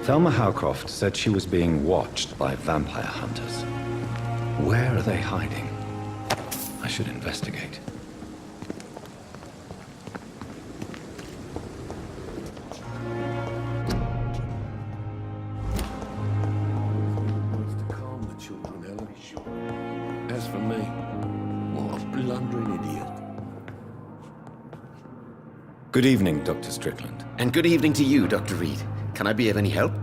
Thelma Howcroft said she was being watched by vampire hunters. Where are they hiding? I should investigate. To calm the children, Ellie, sure. As for me, what a blundering idiot. Good evening, Dr. Strickland. And good evening to you, Dr. Reed. Can I be of any help?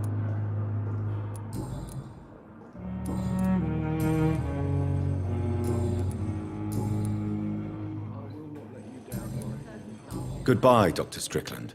Goodbye, Dr. Strickland.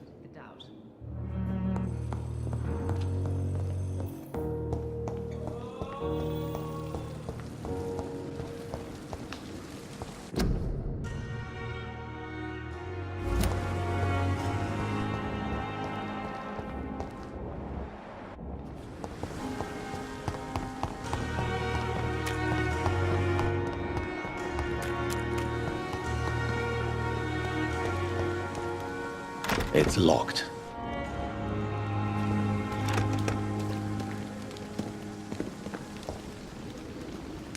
It's locked.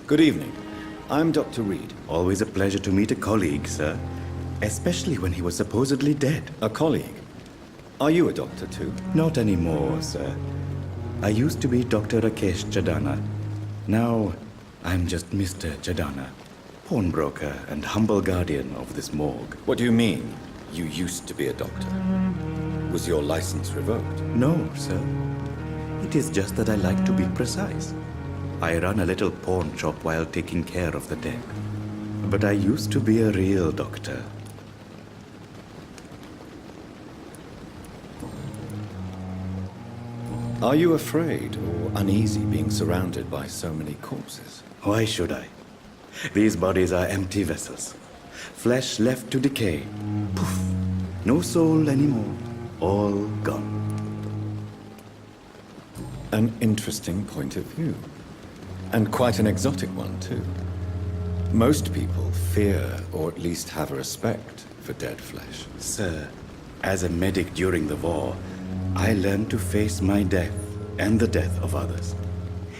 Good evening. I'm Dr. Reed. Always a pleasure to meet a colleague, sir. Especially when he was supposedly dead. A colleague. Are you a doctor too? Not anymore, sir. I used to be Dr. Rakesh Chadana. Now, I'm just Mr. Chadana, pawnbroker and humble guardian of this morgue. What do you mean? You used to be a doctor. Was your license revoked? No, sir. It is just that I like to be precise. I run a little pawn shop while taking care of the dead. But I used to be a real doctor. Are you afraid or uneasy being surrounded by so many corpses? Why should I? These bodies are empty vessels. Flesh left to decay. Poof. No soul anymore. All gone. An interesting point of view. And quite an exotic one, too. Most people fear, or at least have a respect, for dead flesh. Sir, as a medic during the war, I learned to face my death and the death of others.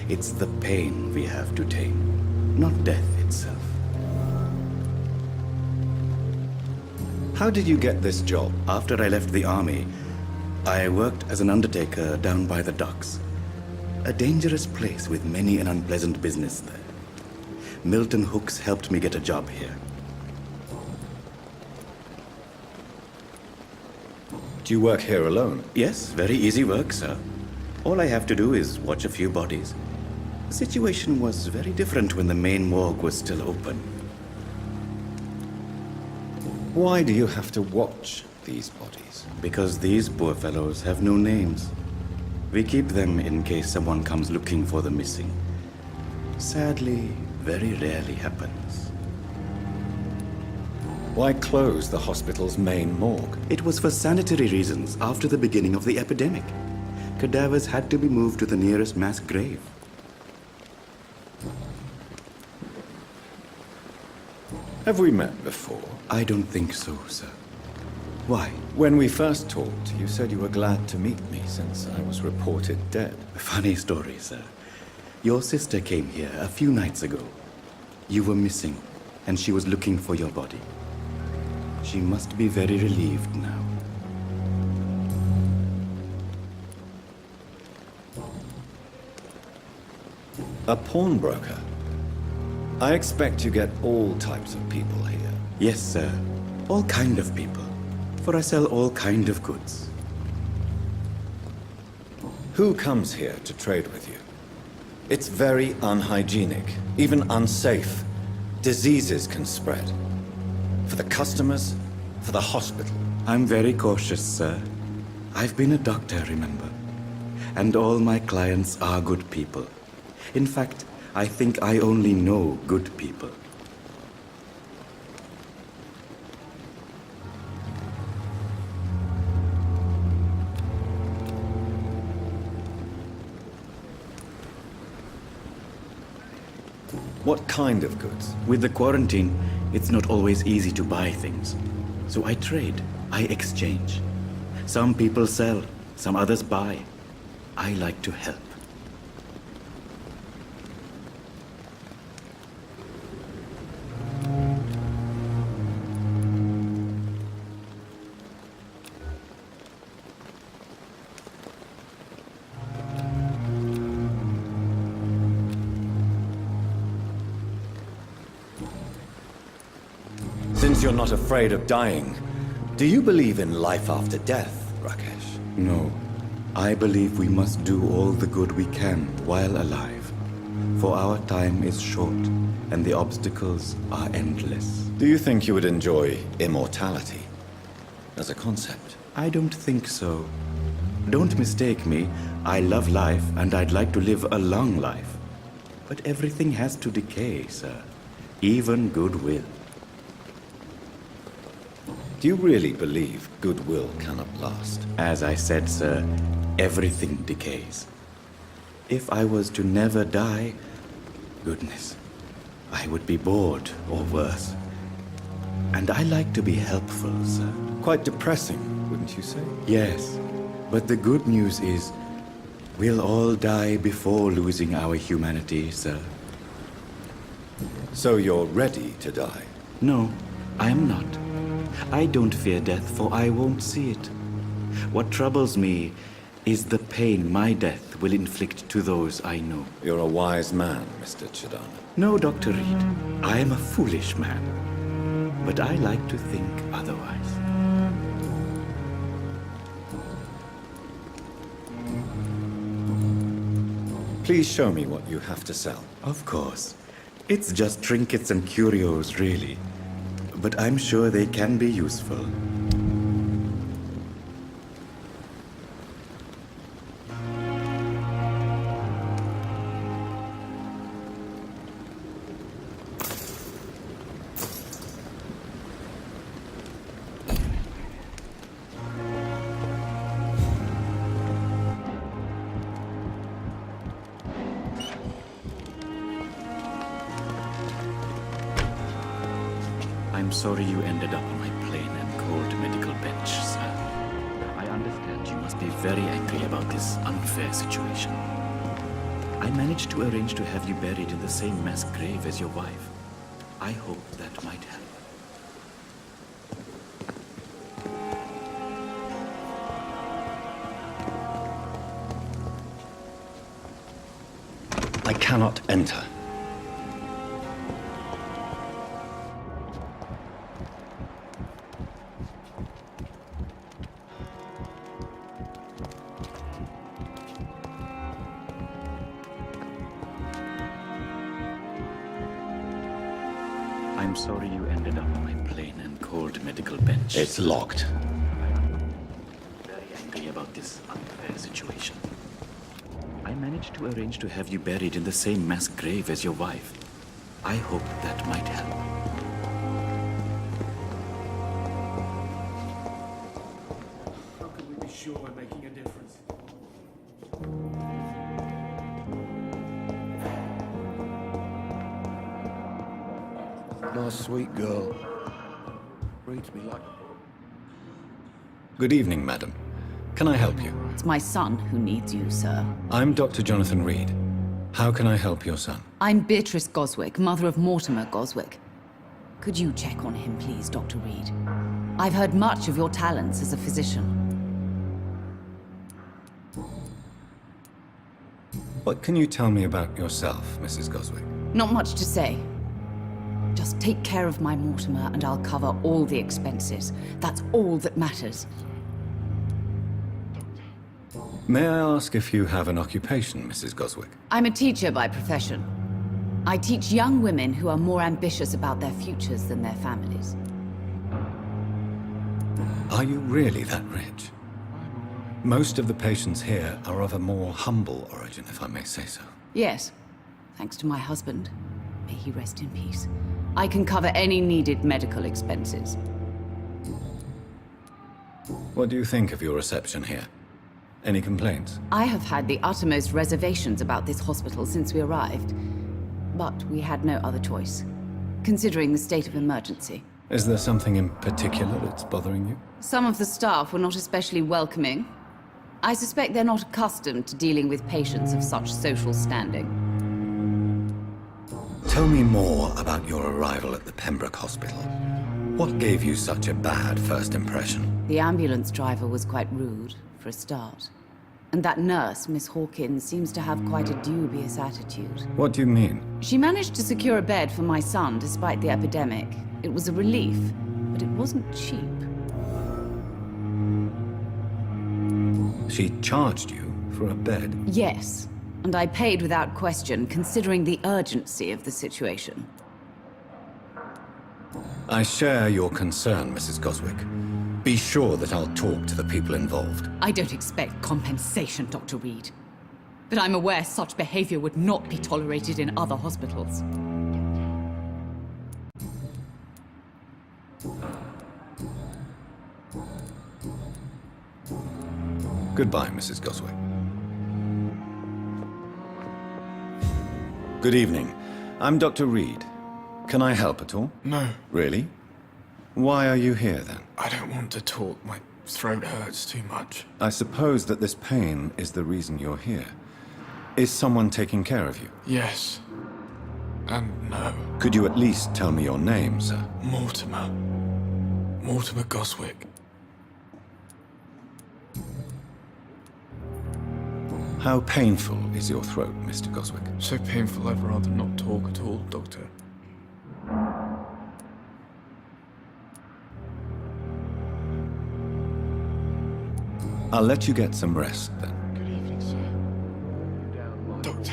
It's the pain we have to tame, not death itself. How did you get this job? After I left the army, I worked as an undertaker down by the docks. A dangerous place with many an unpleasant business there. Milton Hooks helped me get a job here. Do you work here alone? Yes, very easy work, sir. All I have to do is watch a few bodies. The situation was very different when the main morgue was still open. Why do you have to watch these bodies? Because these poor fellows have no names. We keep them in case someone comes looking for the missing. Sadly, very rarely happens. Why close the hospital's main morgue? It was for sanitary reasons after the beginning of the epidemic. Cadavers had to be moved to the nearest mass grave. Have we met before? I don't think so, sir. Why? When we first talked, you said you were glad to meet me since I was reported dead. Funny story, sir. Your sister came here a few nights ago. You were missing, and she was looking for your body. She must be very relieved now. A pawnbroker? I expect you get all types of people here. Yes, sir. All kind of people. For I sell all kind of goods. Who comes here to trade with you? It's very unhygienic, even unsafe. Diseases can spread. For the customers, for the hospital. I'm very cautious, sir. I've been a doctor, remember? And all my clients are good people. In fact, I think I only know good people. What kind of goods? With the quarantine, it's not always easy to buy things. So I trade, I exchange. Some people sell, some others buy. I like to help. Since you're not afraid of dying, do you believe in life after death, Rakesh? No, I believe we must do all the good we can while alive. For our time is short, and the obstacles are endless. Do you think you would enjoy immortality as a concept? I don't think so. Don't mistake me. I love life, and I'd like to live a long life. But everything has to decay, sir. Even goodwill. Do you really believe goodwill cannot last? As I said, sir, everything decays. If I was to never die, goodness, I would be bored or worse. And I like to be helpful, sir. Quite depressing, wouldn't you say? Yes, but the good news is we'll all die before losing our humanity, sir. So you're ready to die? No, I am not. I don't fear death, for I won't see it. What troubles me is the pain my death will inflict to those I know. You're a wise man, Mr. Chidana. No, Dr. Reed, I am a foolish man. But I like to think otherwise. Please show me what you have to sell. Of course. It's just trinkets and curios, really. But I'm sure they can be useful. I'm sorry you ended up on my plain and cold medical bench, sir. I understand you must be very angry about this unfair situation. I managed to arrange to have you buried in the same mass grave as your wife. I hope that might help. I cannot enter. I'm sorry you ended up on my plain and cold medical bench. It's locked. I'm very angry about this unfair situation. I managed to arrange to have you buried in the same mass grave as your wife. I hope that might help. How can we be sure we're making a difference? Nice, sweet girl. Reads me like a book. Good evening, madam. Can I help you? It's my son who needs you, sir. I'm Dr. Jonathan Reed. How can I help your son? I'm Beatrice Goswick, mother of Mortimer Goswick. Could you check on him, please, Dr. Reed? I've heard much of your talents as a physician. What can you tell me about yourself, Mrs. Goswick? Not much to say. Just take care of my Mortimer and I'll cover all the expenses. That's all that matters. May I ask if you have an occupation, Mrs. Goswick? I'm a teacher by profession. I teach young women who are more ambitious about their futures than their families. Are you really that rich? most of the patients here are of a more humble origin, if I may say so. Yes, thanks to my husband. May he rest in peace. I can cover any needed medical expenses. What do you think of your reception here? Any complaints? I have had the uttermost reservations about this hospital since we arrived. But we had no other choice, considering the state of emergency. Is there something in particular that's bothering you? Some of the staff were not especially welcoming. I suspect they're not accustomed to dealing with patients of such social standing. Tell me more about your arrival at the Pembroke Hospital. What gave you such a bad first impression? The ambulance driver was quite rude, for a start. And that nurse, Miss Hawkins, seems to have quite a dubious attitude. What do you mean? She managed to secure a bed for my son despite the epidemic. It was a relief, but it wasn't cheap. She charged you for a bed? Yes, and I paid without question, considering the urgency of the situation. I share your concern, Mrs. Goswick. Be sure that I'll talk to the people involved. I don't expect compensation, Dr. Reed. But I'm aware such behavior would not be tolerated in other hospitals. Goodbye, Mrs. Goswick. Good evening. I'm Dr. Reed. Can I help at all? No, Really? Why are you here, then? I don't want to talk. My throat hurts too much. I suppose that this pain is the reason you're here. Is someone taking care of you? Yes. And no. Could you at least tell me your name, sir? Mortimer. Mortimer Goswick. How painful is your throat, Mr. Goswick? So painful I'd rather not talk at all, Doctor. I'll let you get some rest, then. Good evening, sir. Doctor.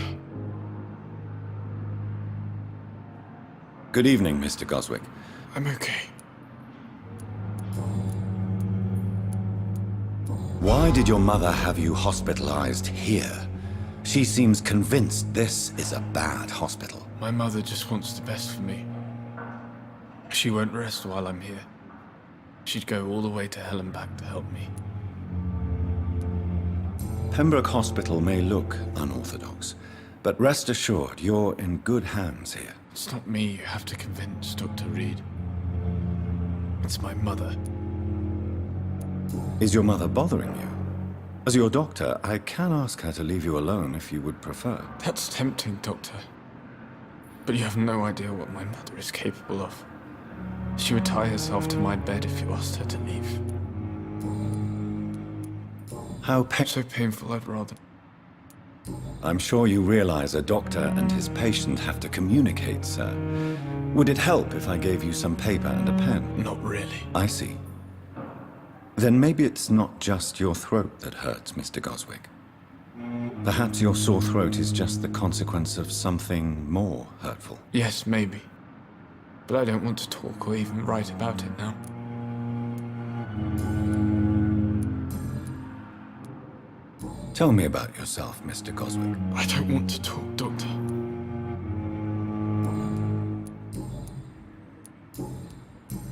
Good evening, Mr. Goswick. I'm okay. Why did your mother have you hospitalized here? She seems convinced this is a bad hospital. My mother just wants the best for me. She won't rest while I'm here. She'd go all the way to hell and back to help me. Pembroke Hospital may look unorthodox, but rest assured you're in good hands here. It's not me you have to convince, Dr. Reed. It's my mother. Is your mother bothering you? As your doctor, I can ask her to leave you alone if you would prefer. That's tempting, Doctor. But you have no idea what my mother is capable of. She would tie herself to my bed if you asked her to leave. So painful, I'd rather... I'm sure you realize a doctor and his patient have to communicate, sir. Would it help if I gave you some paper and a pen? Not really. I see. Then maybe it's not just your throat that hurts, Mr. Goswick. Perhaps your sore throat is just the consequence of something more hurtful. Yes, maybe. But I don't want to talk or even write about it now. Tell me about yourself, Mr. Goswick. I don't want to talk, Doctor.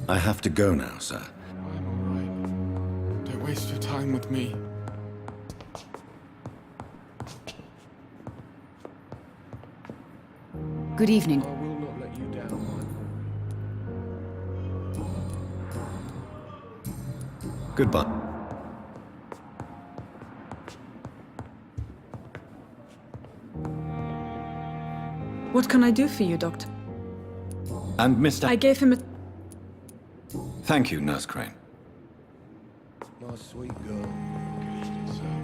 I have to go now, sir. I'm all right. Don't waste your time with me. Good evening. I will not let you down. Goodbye. What can I do for you, Doctor? And Mr. I gave him a... Thank you, Nurse Crane. My sweet girl. Good evening, sir.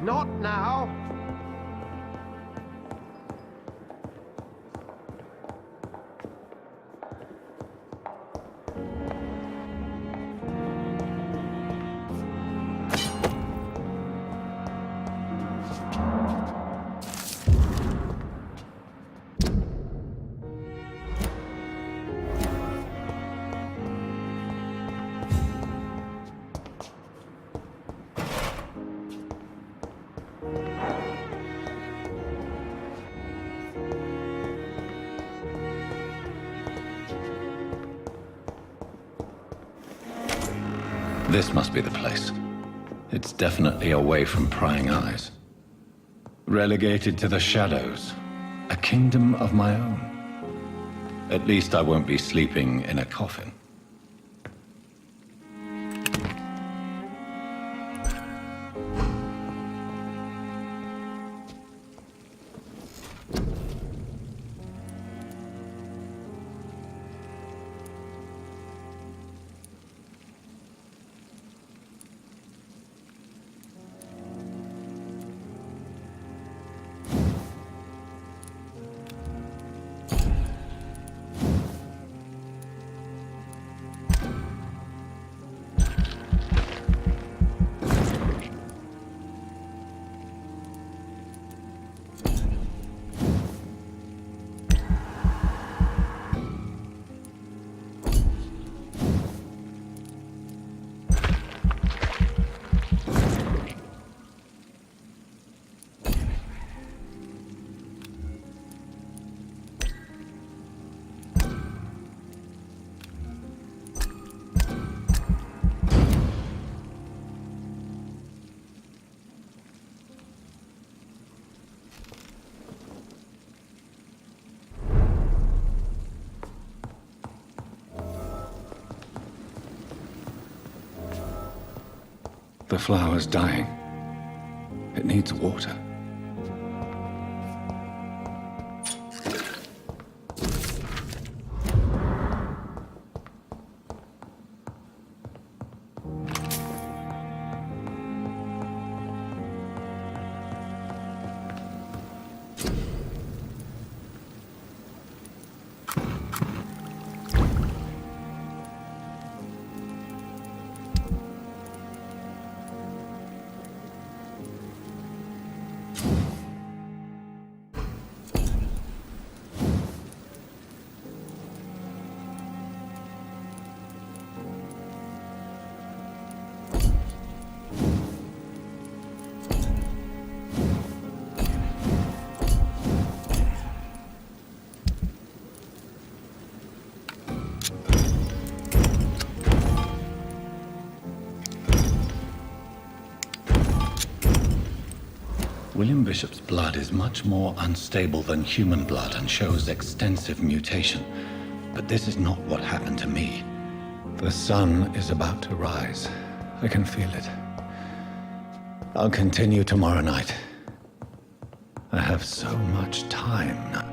Not now. This must be the place. It's definitely away from prying eyes. Relegated to the shadows. A kingdom of my own. At least I won't be sleeping in a coffin. The flower's dying. It needs water. William Bishop's blood is much more unstable than human blood and shows extensive mutation. But this is not what happened to me. The sun is about to rise. I can feel it. I'll continue tomorrow night. I have so much time now.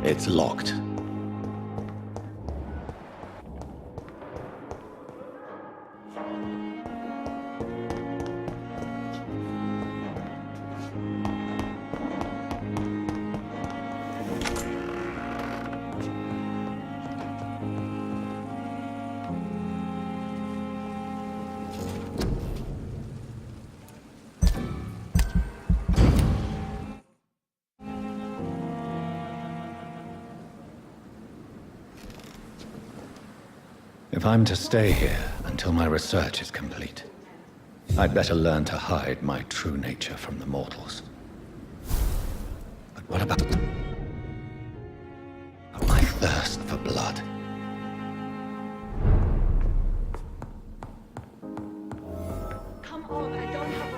It's locked. If I'm to stay here until my research is complete, I'd better learn to hide my true nature from the mortals. But what about my thirst for blood? Come on, I don't have a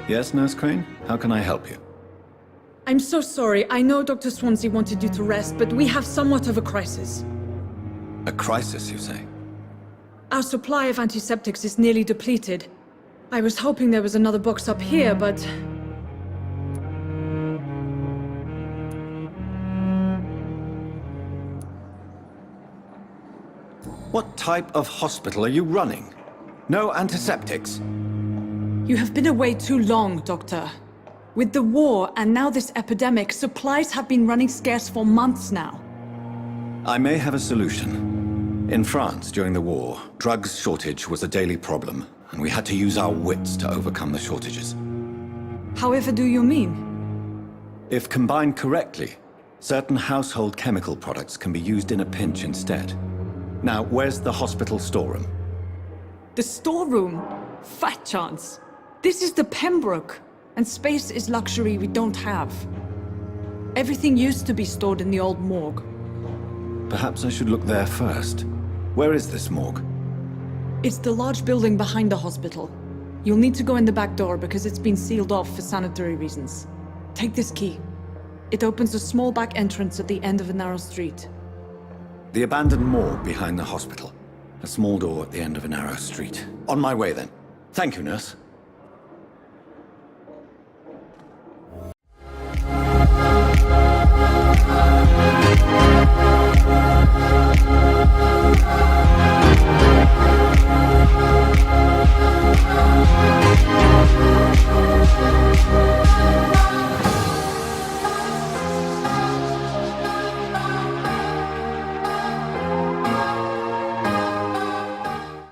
right. Yes, Nurse Crane? How can I help you? I'm so sorry. I know Dr. Swansea wanted you to rest, but we have somewhat of a crisis. A crisis, you say? Our supply of antiseptics is nearly depleted. I was hoping there was another box up here, but... What type of hospital are you running? No antiseptics? You have been away too long, Doctor. With the war and now this epidemic, supplies have been running scarce for months now. I may have a solution. In France, during the war, drugs shortage was a daily problem, and we had to use our wits to overcome the shortages. However do you mean? If combined correctly, certain household chemical products can be used in a pinch instead. Now, where's the hospital storeroom? The storeroom? Fat chance. This is the Pembroke, and space is luxury we don't have. Everything used to be stored in the old morgue. Perhaps I should look there first. Where is this morgue? It's the large building behind the hospital. You'll need to go in the back door because it's been sealed off for sanitary reasons. Take this key. It opens a small back entrance at the end of a narrow street. The abandoned morgue behind the hospital. A small door at the end of a narrow street. On my way then. Thank you, nurse.